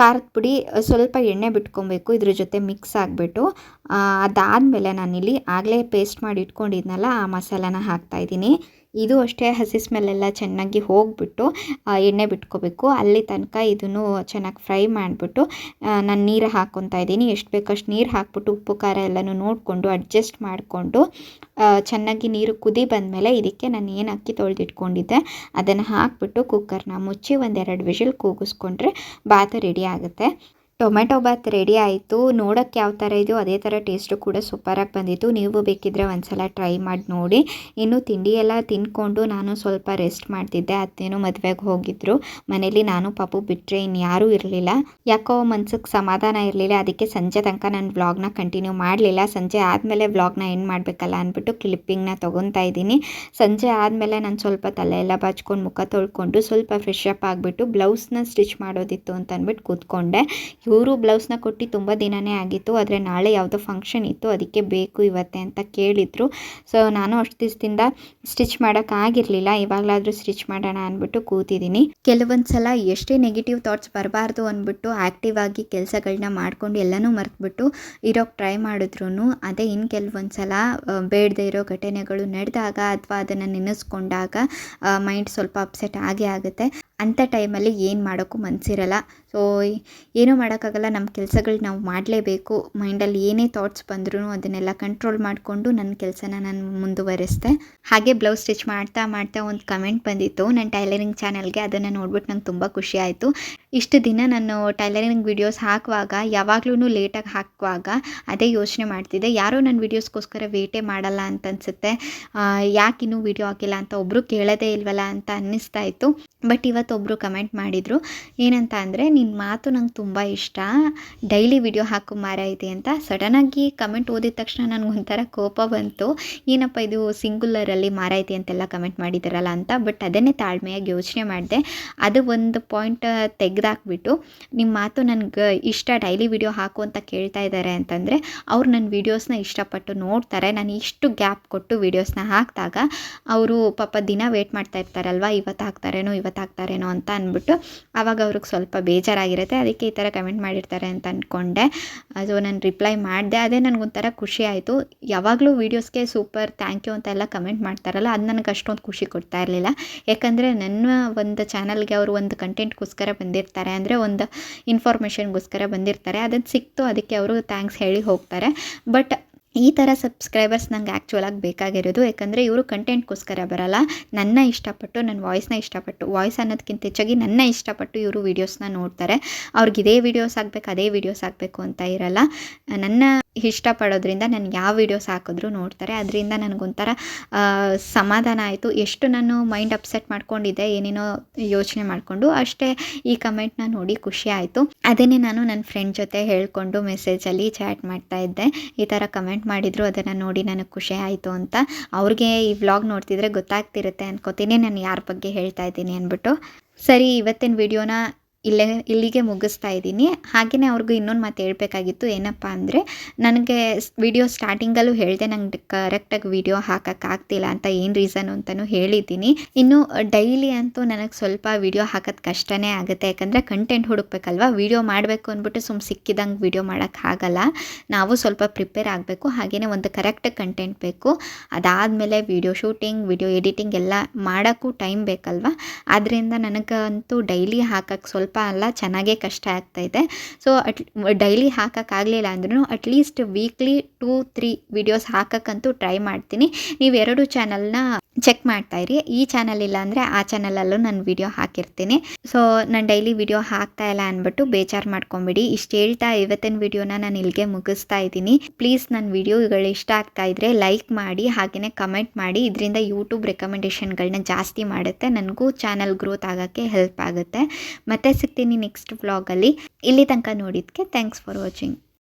ಖಾರದ ಪುಡಿ ಸ್ವಲ್ಪ ಎಣ್ಣೆ ಬಿಟ್ಕೊಬೇಕು ಇದ್ರ ಜೊತೆ ಮಿಕ್ಸ್ ಆಗಿಬಿಟ್ಟು. ಅದಾದಮೇಲೆ ನಾನಿಲ್ಲಿ ಆಗಲೇ ಪೇಸ್ಟ್ ಮಾಡಿ ಇಟ್ಕೊಂಡಿದ್ನಲ್ಲ, ಆ ಮಸಾಲಾನ ಹಾಕ್ತಾಯಿದ್ದೀನಿ. ಇದು ಅಷ್ಟೇ, ಹಸಿ ಸ್ಮೆಲ್ಲೆಲ್ಲ ಚೆನ್ನಾಗಿ ಹೋಗಿಬಿಟ್ಟು ಎಣ್ಣೆ ಬಿಟ್ಕೋಬೇಕು. ಅಲ್ಲಿ ತನಕ ಇದನ್ನು ಚೆನ್ನಾಗಿ ಫ್ರೈ ಮಾಡಿಬಿಟ್ಟು ನಾನು ನೀರು ಹಾಕ್ಕೊತಾ ಇದ್ದೀನಿ. ಎಷ್ಟು ಬೇಕಷ್ಟು ನೀರು ಹಾಕ್ಬಿಟ್ಟು ಉಪ್ಪು ಖಾರ ಎಲ್ಲನೂ ನೋಡಿಕೊಂಡು ಅಡ್ಜಸ್ಟ್ ಮಾಡಿಕೊಂಡು ಚೆನ್ನಾಗಿ ನೀರು ಕುದಿ ಬಂದಮೇಲೆ ಇದಕ್ಕೆ ನಾನು ಏನು ಅಕ್ಕಿ ತೊಳೆದಿಟ್ಕೊಂಡಿದ್ದೆ ಅದನ್ನು ಹಾಕ್ಬಿಟ್ಟು ಕುಕ್ಕರ್ನ ಮುಚ್ಚಿ 1-2 ವಿಷಲ್ ಕೂಗಿಸ್ಕೊಂಡ್ರೆ ಬಾತ್ ರೆಡಿ ಆಗುತ್ತೆ. ಟೊಮೆಟೊ ಬಾತ್ ರೆಡಿ ಆಯಿತು. ನೋಡೋಕ್ಕೆ ಯಾವ ಥರ ಇದೆಯೋ ಅದೇ ಥರ ಟೇಸ್ಟು ಕೂಡ ಸೂಪರಾಗಿ ಬಂದಿತ್ತು. ನೀವು ಬೇಕಿದ್ದರೆ ಒಂದ್ಸಲ ಟ್ರೈ ಮಾಡಿ ನೋಡಿ. ಇನ್ನು ತಿಂಡಿ ಎಲ್ಲ ತಿಂದ್ಕೊಂಡು ನಾನು ಸ್ವಲ್ಪ ರೆಸ್ಟ್ ಮಾಡ್ತಿದ್ದೆ. ಅತ್ತೇನೋ ಮದುವೆಗೆ ಹೋಗಿದ್ದರು, ಮನೇಲಿ ನಾನು ಪಾಪು ಬಿಟ್ಟರೆ ಇನ್ಯಾರೂ ಇರಲಿಲ್ಲ. ಯಾಕೋ ಮನ್ಸಿಗೆ ಸಮಾಧಾನ ಇರಲಿಲ್ಲ. ಅದಕ್ಕೆ ಸಂಜೆ ತನಕ ನಾನು ವ್ಲಾಗ್ನ ಕಂಟಿನ್ಯೂ ಮಾಡಲಿಲ್ಲ. ಸಂಜೆ ಆದಮೇಲೆ ವ್ಲಾಗ್ನ ಎಂಡ್ ಮಾಡಬೇಕಲ್ಲ ಅಂದ್ಬಿಟ್ಟು ಕ್ಲಿಪ್ಪಿಂಗ್ನ ತೊಗೊತಾ ಇದ್ದೀನಿ. ಸಂಜೆ ಆದಮೇಲೆ ನಾನು ಸ್ವಲ್ಪ ತಲೆ ಎಲ್ಲ ಬಾಚ್ಕೊಂಡು ಮುಖ ತೊಳ್ಕೊಂಡು ಸ್ವಲ್ಪ ಫ್ರೆಶ್ ಅಪ್ ಆಗಿಬಿಟ್ಟು ಬ್ಲೌಸ್ನ ಸ್ಟಿಚ್ ಮಾಡೋದಿತ್ತು ಅಂತ ಅಂದ್ಬಿಟ್ಟು ಕೂತ್ಕೊಂಡೆ. ಇವರು ಬ್ಲೌಸ್ನ ಕೊಟ್ಟು ತುಂಬ ದಿನವೇ ಆಗಿತ್ತು, ಆದರೆ ನಾಳೆ ಯಾವುದೋ ಫಂಕ್ಷನ್ ಇತ್ತು, ಅದಕ್ಕೆ ಬೇಕು ಇವತ್ತೇ ಅಂತ ಕೇಳಿದರು. ಸೊ ನಾನು ಅಷ್ಟು ದಿವಸದಿಂದ ಸ್ಟಿಚ್ ಮಾಡೋಕ್ಕಾಗಿರಲಿಲ್ಲ, ಇವಾಗಲಾದರೂ ಸ್ಟಿಚ್ ಮಾಡೋಣ ಅಂದ್ಬಿಟ್ಟು ಕೂತಿದ್ದೀನಿ. ಕೆಲವೊಂದು ಸಲ ಎಷ್ಟೇ ನೆಗೆಟಿವ್ ಥಾಟ್ಸ್ ಬರಬಾರ್ದು ಅಂದ್ಬಿಟ್ಟು ಆ್ಯಕ್ಟಿವ್ ಆಗಿ ಕೆಲಸಗಳನ್ನ ಮಾಡಿಕೊಂಡು ಎಲ್ಲನೂ ಮರೆತುಬಿಟ್ಟು ಇರೋಕ್ಕೆ ಟ್ರೈ ಮಾಡಿದ್ರು ಅದೇ ಇನ್ನು ಕೆಲವೊಂದು ಸಲ ಬೇಡದೇ ಇರೋ ಘಟನೆಗಳು ನಡೆದಾಗ ಅಥವಾ ಅದನ್ನು ನೆನೆಸ್ಕೊಂಡಾಗ ಮೈಂಡ್ ಸ್ವಲ್ಪ ಅಪ್ಸೆಟ್ ಆಗೇ ಆಗುತ್ತೆ. ಅಂಥ ಟೈಮಲ್ಲಿ ಏನು ಮಾಡೋಕ್ಕೂ ಮನಸ್ಸಿರಲ್ಲ. ಸೊ ಏನೂ ಮಾಡೋಕ್ಕಾಗಲ್ಲ, ನಮ್ಮ ಕೆಲಸಗಳು ನಾವು ಮಾಡಲೇಬೇಕು. ಮೈಂಡಲ್ಲಿ ಏನೇ ಥಾಟ್ಸ್ ಬಂದ್ರೂ ಅದನ್ನೆಲ್ಲ ಕಂಟ್ರೋಲ್ ಮಾಡಿಕೊಂಡು ನನ್ನ ಕೆಲಸನ ನಾನು ಮುಂದುವರಿಸ್ದೆ. ಹಾಗೆ ಬ್ಲೌಸ್ ಸ್ಟಿಚ್ ಮಾಡ್ತಾ ಒಂದು ಕಮೆಂಟ್ ಬಂದಿತ್ತು ನನ್ನ ಟೈಲರಿಂಗ್ ಚಾನಲ್ಗೆ. ಅದನ್ನು ನೋಡ್ಬಿಟ್ಟು ನಂಗೆ ತುಂಬ ಖುಷಿ ಆಯಿತು. ಇಷ್ಟು ದಿನ ನಾನು ಟೈಲರಿಂಗ್ ವಿಡಿಯೋಸ್ ಹಾಕುವಾಗ ಯಾವಾಗಲೂ ಲೇಟಾಗಿ ಹಾಕುವಾಗ ಅದೇ ಯೋಚನೆ ಮಾಡ್ತಿದ್ದೆ, ಯಾರೋ ನನ್ನ ವೀಡಿಯೋಸ್ಗೋಸ್ಕರ ವೇಟೇ ಮಾಡಲ್ಲ ಅಂತ ಅನಿಸುತ್ತೆ, ಯಾಕೆ ಇನ್ನೂ ವೀಡಿಯೋ ಹಾಕಿಲ್ಲ ಅಂತ ಒಬ್ಬರು ಕೇಳೋದೇ ಇಲ್ವಲ್ಲ ಅಂತ ಅನ್ನಿಸ್ತಾ ಇತ್ತು. ಬಟ್ ಇವತ್ತೊಬ್ಬರು ಕಮೆಂಟ್ ಮಾಡಿದರು, ಏನಂತ ಅಂದರೆ ನಿನ್ನ ಮಾತು ನಂಗೆ ತುಂಬ ಇಷ್ಟ, ಡೈಲಿ ವಿಡಿಯೋ ಹಾಕು ಮಾರೈತಿ ಅಂತ. ಸಡನ್ನಾಗಿ ಕಮೆಂಟ್ ಓದಿದ ತಕ್ಷಣ ನನಗೊಂಥರ ಕೋಪ ಬಂತು, ಏನಪ್ಪ ಇದು ಸಿಂಗುಲರಲ್ಲಿ ಮಾರೈತಿ ಅಂತೆಲ್ಲ ಕಮೆಂಟ್ ಮಾಡಿದಾರಲ್ಲ ಅಂತ. ಬಟ್ ಅದನ್ನೇ ತಾಳ್ಮೆಯಾಗಿ ಯೋಚನೆ ಮಾಡಿದೆ. ಅದು ಒಂದು ಪಾಯಿಂಟ್ ತೆಗೆದಾಕ್ಬಿಟ್ಟು ನಿಮ್ಮ ಮಾತು ನನಗೆ ಇಷ್ಟ, ಡೈಲಿ ವಿಡಿಯೋ ಹಾಕು ಅಂತ ಕೇಳ್ತಾ ಇದ್ದಾರೆ ಅಂತಂದರೆ ಅವ್ರು ನನ್ನ ವೀಡಿಯೋಸ್ನ ಇಷ್ಟಪಟ್ಟು ನೋಡ್ತಾರೆ. ನಾನು ಇಷ್ಟು ಗ್ಯಾಪ್ ಕೊಟ್ಟು ವೀಡಿಯೋಸ್ನ ಹಾಕಿದಾಗ ಅವರು ಪಾಪ ದಿನ ವೇಟ್ ಮಾಡ್ತಾ ಇರ್ತಾರಲ್ವ, ಇವತ್ತು ಹಾಕ್ತಾರೇನೋ ಅಂತ ಅಂದ್ಬಿಟ್ಟು ಆವಾಗ ಅವ್ರಿಗೆ ಸ್ವಲ್ಪ ಬೇಜಾರಾಗಿರುತ್ತೆ. ಅದಕ್ಕೆ ಈ ಥರ ಕಮೆಂಟ್ ಮಾಡಿರ್ತಾರೆ ಅಂತ ಅಂದ್ಕೊಂಡೆ. ಸೊ ನಾನು ರಿಪ್ಲೈ ಮಾಡಿದೆ. ಅದೇ ನನಗೊಂಥರ ಖುಷಿ ಆಯಿತು. ಯಾವಾಗಲೂ ವೀಡಿಯೋಸ್ಗೆ ಸೂಪರ್ ಥ್ಯಾಂಕ್ ಯು ಅಂತ ಎಲ್ಲ ಕಮೆಂಟ್ ಮಾಡ್ತಾರಲ್ಲ, ಅದು ನನಗೆ ಅಷ್ಟೊಂದು ಖುಷಿ ಕೊಡ್ತಾ ಇರಲಿಲ್ಲ. ಯಾಕಂದರೆ ನನ್ನ ಒಂದು ಚಾನಲ್ಗೆ ಅವರು ಒಂದು ಕಂಟೆಂಟ್ಗೋಸ್ಕರ ಬಂದಿರ್ತಾರೆ, ಅಂದರೆ ಒಂದು ಇನ್ಫಾರ್ಮೇಷನ್ಗೋಸ್ಕರ ಬಂದಿರ್ತಾರೆ, ಅದನ್ನು ಸಿಕ್ತು ಅದಕ್ಕೆ ಅವರು ಥ್ಯಾಂಕ್ಸ್ ಹೇಳಿ ಹೋಗ್ತಾರೆ. ಬಟ್ ಈ ಥರ ಸಬ್ಸ್ಕ್ರೈಬರ್ಸ್ ನಂಗೆ ಆ್ಯಕ್ಚುಲಾಗಿ ಬೇಕಾಗಿರೋದು. ಯಾಕಂದರೆ ಇವರು ಕಂಟೆಂಟ್ಗೋಸ್ಕರ ಬರಲ್ಲ, ನನ್ನ ಇಷ್ಟಪಟ್ಟು, ನನ್ನ ವಾಯ್ಸ್ನ ಇಷ್ಟಪಟ್ಟು, ವಾಯ್ಸ್ ಅನ್ನೋದಕ್ಕಿಂತ ಹೆಚ್ಚಾಗಿ ನನ್ನ ಇಷ್ಟಪಟ್ಟು ಇವರು ವೀಡಿಯೋಸ್ನ ನೋಡ್ತಾರೆ. ಅವ್ರಿಗೆ ಇದೇ ವೀಡಿಯೋಸ್ ಆಗಬೇಕು, ಅದೇ ವೀಡಿಯೋಸ್ ಆಗಬೇಕು ಅಂತ ಇರಲ್ಲ. ನನ್ನ ಇಷ್ಟಪಡೋದ್ರಿಂದ ನಾನು ಯಾವ ವೀಡಿಯೋಸ್ ಹಾಕಿದ್ರು ನೋಡ್ತಾರೆ. ಅದರಿಂದ ನನಗೊಂಥರ ಸಮಾಧಾನ ಆಯಿತು. ಎಷ್ಟು ನಾನು ಮೈಂಡ್ ಅಪ್ಸೆಟ್ ಮಾಡ್ಕೊಂಡಿದ್ದೆ, ಏನೇನೋ ಯೋಚನೆ ಮಾಡಿಕೊಂಡು, ಅಷ್ಟೇ ಈ ಕಮೆಂಟ್ನ ನೋಡಿ ಖುಷಿ ಆಯಿತು. ಅದನ್ನೇ ನಾನು ನನ್ನ ಫ್ರೆಂಡ್ ಜೊತೆ ಹೇಳ್ಕೊಂಡು ಮೆಸೇಜಲ್ಲಿ ಚಾಟ್ ಮಾಡ್ತಾಯಿದ್ದೆ. ಈ ಥರ ಕಮೆಂಟ್ ಮಾಡಿದ್ರು, ಅದನ್ನು ನೋಡಿ ನನಗೆ ಖುಷಿ ಆಯಿತು ಅಂತ. ಅವ್ರಿಗೆ ಈ ವ್ಲಾಗ್ ನೋಡ್ತಿದ್ರೆ ಗೊತ್ತಾಗ್ತಿರುತ್ತೆ ಅನ್ಕೋತೀನಿ ನಾನು ಯಾರ ಬಗ್ಗೆ ಹೇಳ್ತಾ ಇದ್ದೀನಿ ಅಂದ್ಬಿಟ್ಟು. ಸರಿ, ಇವತ್ತಿನ ವಿಡಿಯೋನ ಇಲ್ಲಿಗೆ ಮುಗಿಸ್ತಾ ಇದ್ದೀನಿ. ಹಾಗೆಯೇ ಅವ್ರಿಗೂ ಇನ್ನೊಂದು ಮಾತು ಹೇಳಬೇಕಾಗಿತ್ತು. ಏನಪ್ಪ ಅಂದರೆ, ನನಗೆ ವಿಡಿಯೋ ಸ್ಟಾರ್ಟಿಂಗಲ್ಲೂ ಹೇಳಿದೆ ನಂಗೆ ಕರೆಕ್ಟಾಗಿ ವಿಡಿಯೋ ಹಾಕೋಕ್ಕಾಗ್ತಿಲ್ಲ ಅಂತ. ಏನು ರೀಸನು ಅಂತಲೂ ಹೇಳಿದ್ದೀನಿ. ಇನ್ನು ಡೈಲಿ ಅಂತೂ ನನಗೆ ಸ್ವಲ್ಪ ವಿಡಿಯೋ ಹಾಕೋದು ಕಷ್ಟನೇ ಆಗುತ್ತೆ. ಯಾಕಂದರೆ ಕಂಟೆಂಟ್ ಹುಡುಕ್ಬೇಕಲ್ವ. ವಿಡಿಯೋ ಮಾಡಬೇಕು ಅಂದ್ಬಿಟ್ಟು ಸಿಕ್ಕಿದಂಗೆ ವಿಡಿಯೋ ಮಾಡೋಕ್ಕಾಗಲ್ಲ. ನಾವು ಸ್ವಲ್ಪ ಪ್ರಿಪೇರ್ ಆಗಬೇಕು. ಹಾಗೆಯೇ ಒಂದು ಕರೆಕ್ಟ್ ಕಂಟೆಂಟ್ ಬೇಕು. ಅದಾದಮೇಲೆ ವಿಡಿಯೋ ಶೂಟಿಂಗ್, ವಿಡಿಯೋ ಎಡಿಟಿಂಗ್ ಎಲ್ಲ ಮಾಡೋಕ್ಕೂ ಟೈಮ್ ಬೇಕಲ್ವ. ಆದ್ದರಿಂದ ನನಗಂತೂ ಡೈಲಿ ಹಾಕೋಕ್ಕೆ ಸ್ವಲ್ಪ ಅಲ್ಲ, ಚೆನ್ನಾಗೇ ಕಷ್ಟ ಆಗ್ತಾಯಿದೆ. ಸೊ ಡೈಲಿ ಹಾಕೋಕ್ಕಾಗಲಿಲ್ಲ ಅಂದ್ರೂ ಅಟ್ಲೀಸ್ಟ್ ವೀಕ್ಲಿ 2-3 ವೀಡಿಯೋಸ್ ಹಾಕೋಕ್ಕಂತೂ ಟ್ರೈ ಮಾಡ್ತೀನಿ. ನೀವು 2 ಚಾನಲ್ನ ಚೆಕ್ ಮಾಡ್ತಾಯಿರಿ. ಈ ಚಾನಲ್ ಇಲ್ಲ ಅಂದರೆ ಆ ಚಾನಲಲ್ಲೂ ನಾನು ವಿಡಿಯೋ ಹಾಕಿರ್ತೀನಿ. ಸೊ ನಾನು ಡೈಲಿ ವಿಡಿಯೋ ಹಾಕ್ತಾ ಇಲ್ಲ ಅಂದ್ಬಿಟ್ಟು ಬೇಜಾರು ಮಾಡ್ಕೊಂಬಿಡಿ. ಇಷ್ಟು ಹೇಳ್ತಾ ಇವತ್ತಿನ ವಿಡಿಯೋನ ನಾನು ಇಲ್ಲಿಗೆ ಮುಗಿಸ್ತಾ ಇದ್ದೀನಿ. ಪ್ಲೀಸ್ ನನ್ನ ವಿಡಿಯೋಗಳು ಇಷ್ಟ ಆಗ್ತಾ ಇದ್ದರೆ ಲೈಕ್ ಮಾಡಿ, ಹಾಗೆಯೇ ಕಮೆಂಟ್ ಮಾಡಿ. ಇದರಿಂದ ಯೂಟ್ಯೂಬ್ ರೆಕಮೆಂಡೇಷನ್ಗಳನ್ನ ಜಾಸ್ತಿ ಮಾಡುತ್ತೆ, ನನಗೂ ಚಾನಲ್ ಗ್ರೋತ್ ಆಗೋಕ್ಕೆ ಹೆಲ್ಪ್ ಆಗುತ್ತೆ. ಮತ್ತೆ ಸಿಗ್ತೀನಿ ನೆಕ್ಸ್ಟ್ ವ್ಲಾಗಲ್ಲಿ. ಇಲ್ಲಿ ತನಕ ನೋಡಿದ್ದಕ್ಕೆ ಥ್ಯಾಂಕ್ಸ್ ಫಾರ್ ವಾಚಿಂಗ್.